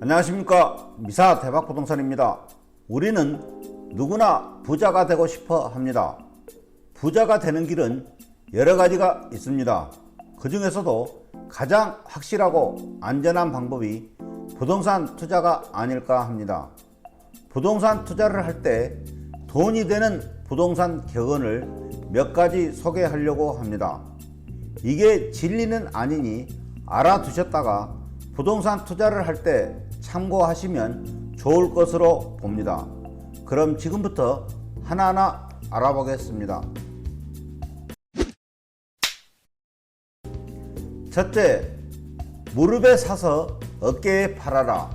안녕하십니까, 미사 대박부동산입니다. 우리는 누구나 부자가 되고 싶어 합니다. 부자가 되는 길은 여러 가지가 있습니다. 그 중에서도 가장 확실하고 안전한 방법이 부동산 투자가 아닐까 합니다. 부동산 투자를 할 때 돈이 되는 부동산 격언을 몇 가지 소개하려고 합니다. 이게 진리는 아니니 알아두셨다가 부동산 투자를 할 때 참고하시면 좋을 것으로 봅니다. 그럼 지금부터 하나하나 알아보겠습니다. 첫째, 무릎에 사서 어깨에 팔아라.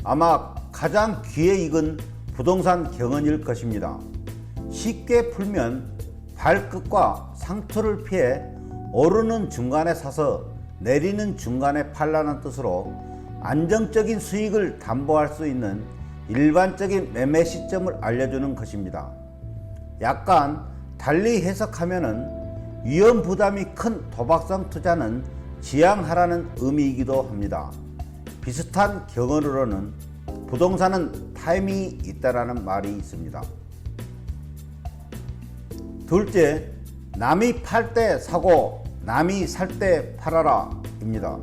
아마 가장 귀에 익은 부동산 경언일 것입니다. 쉽게 풀면 발끝과 상투를 피해 오르는 중간에 사서 내리는 중간에 팔라는 뜻으로 안정적인 수익을 담보할 수 있는 일반적인 매매 시점을 알려주는 것입니다. 약간 달리 해석하면은 위험 부담이 큰 도박성 투자는 지양하라는 의미이기도 합니다. 비슷한 경언으로는 부동산은 타이밍이 있다라는 말이 있습니다. 둘째, 남이 팔 때 사고 남이 살 때 팔아라 입니다.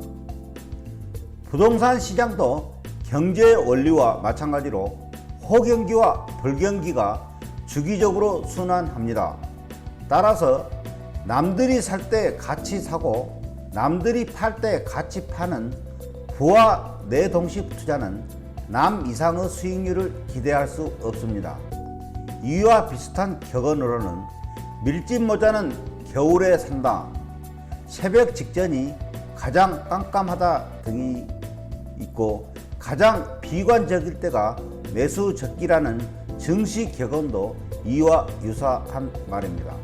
부동산 시장도 경제의 원리와 마찬가지로 호경기와 불경기가 주기적으로 순환합니다. 따라서 남들이 살 때 같이 사고 남들이 팔 때 같이 파는 부와 내동식 투자는 남 이상의 수익률을 기대할 수 없습니다. 이와 비슷한 격언으로는 밀집 모자는 겨울에 산다, 새벽 직전이 가장 깜깜하다 등이 있고 가장 비관적일 때가 매수 적기라는 증시 격언도 이와 유사한 말입니다.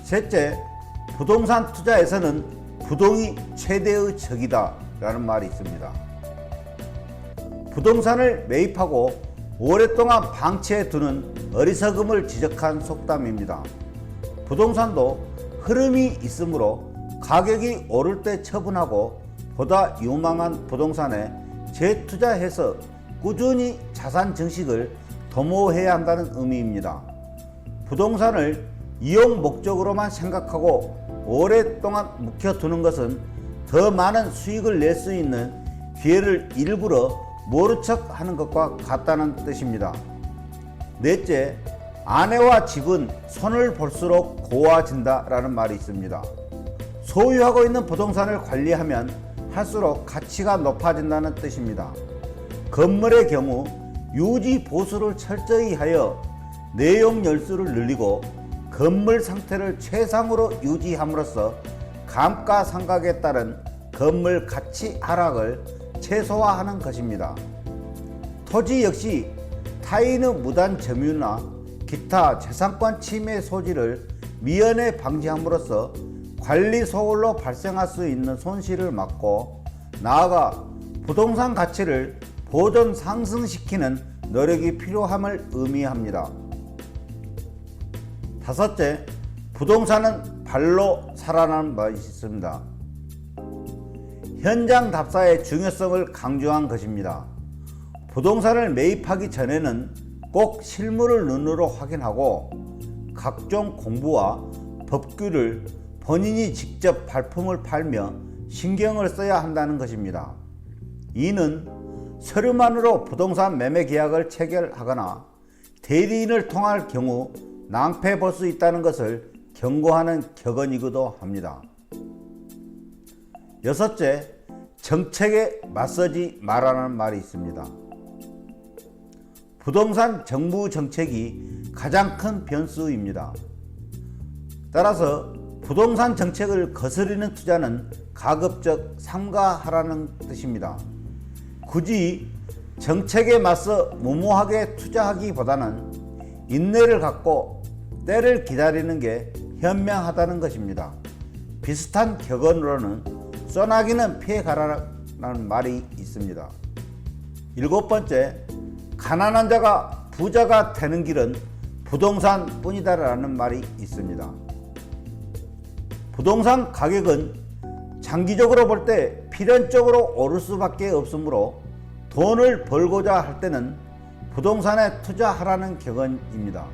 셋째, 부동산 투자에서는 부동이 최대의 적이다 라는 말이 있습니다. 부동산을 매입하고 오랫동안 방치해 두는 어리석음을 지적한 속담입니다. 부동산도 흐름이 있으므로 가격이 오를 때 처분하고 보다 유망한 부동산에 재투자해서 꾸준히 자산 증식을 도모해야 한다는 의미입니다. 부동산을 이용 목적으로만 생각하고 오랫동안 묵혀두는 것은 더 많은 수익을 낼 수 있는 기회를 일부러 모른 척 하는 것과 같다는 뜻입니다. 넷째, 아내와 집은 손을 볼수록 고와진다 라는 말이 있습니다. 소유하고 있는 부동산을 관리하면 할수록 가치가 높아진다는 뜻입니다. 건물의 경우 유지 보수를 철저히 하여 내용 열수를 늘리고 건물 상태를 최상으로 유지함으로써 감가상각에 따른 건물 가치 하락을 최소화하는 것입니다. 토지 역시 타인의 무단 점유나 기타 재산권 침해 소지를 미연에 방지함으로써 관리 소홀로 발생할 수 있는 손실을 막고 나아가 부동산 가치를 보존 상승시키는 노력이 필요함을 의미합니다. 다섯째, 부동산은 발로 살아나는 맛이 있습니다. 현장 답사의 중요성을 강조한 것입니다. 부동산을 매입하기 전에는 꼭 실물을 눈으로 확인하고 각종 공부와 법규를 본인이 직접 발품을 팔며 신경을 써야 한다는 것입니다. 이는 서류만으로 부동산 매매 계약을 체결하거나 대리인을 통할 경우 낭패 볼 수 있다는 것을 경고하는 격언이기도 합니다. 여섯째, 정책에 맞서지 말라는 말이 있습니다. 부동산 정부 정책이 가장 큰 변수입니다. 따라서 부동산 정책을 거스르는 투자는 가급적 삼가하라는 뜻입니다. 굳이 정책에 맞서 무모하게 투자하기보다는 인내를 갖고 때를 기다리는 게 현명하다는 것입니다. 비슷한 격언으로는 소나기는 피해가라는 말이 있습니다. 일곱 번째, 가난한 자가 부자가 되는 길은 부동산뿐이다 라는 말이 있습니다. 부동산 가격은 장기적으로 볼 때 필연적으로 오를 수밖에 없으므로 돈을 벌고자 할 때는 부동산에 투자하라는 격언입니다.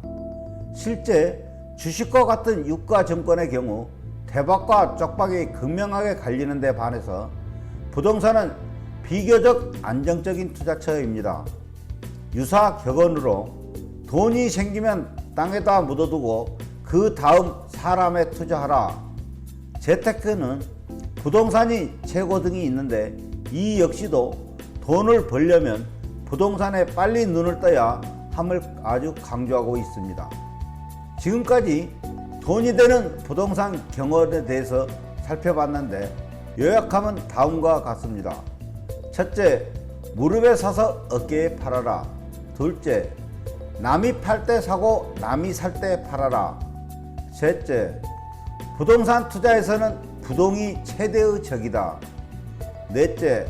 실제 주식과 같은 유가 증권의 경우 대박과 쪽박이 극명하게 갈리는 데 반해서 부동산은 비교적 안정적인 투자처입니다. 유사 격언으로 돈이 생기면 땅에다 묻어두고 그 다음 사람에 투자하라. 재테크는 부동산이 최고 등이 있는데 이 역시도 돈을 벌려면 부동산에 빨리 눈을 떠야 함을 아주 강조하고 있습니다. 지금까지 돈이 되는 부동산 경험에 대해서 살펴봤는데 요약하면 다음과 같습니다. 첫째, 무릎에 사서 어깨에 팔아라. 둘째, 남이 팔 때 사고 남이 살 때 팔아라. 셋째, 부동산 투자에서는 부동이 최대의 적이다. 넷째,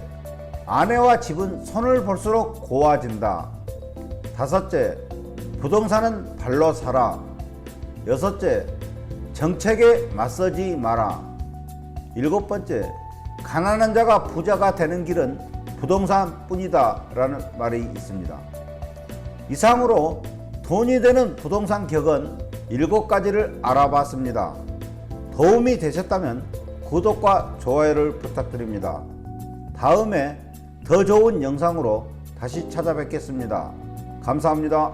아내와 집은 손을 볼수록 고와진다. 다섯째, 부동산은 발로 사라. 여섯째, 정책에 맞서지 마라. 일곱 번째, 가난한 자가 부자가 되는 길은 부동산뿐이다 라는 말이 있습니다. 이상으로 돈이 되는 부동산 격언 7가지를 알아봤습니다. 도움이 되셨다면 구독과 좋아요를 부탁드립니다. 다음에 더 좋은 영상으로 다시 찾아뵙겠습니다. 감사합니다.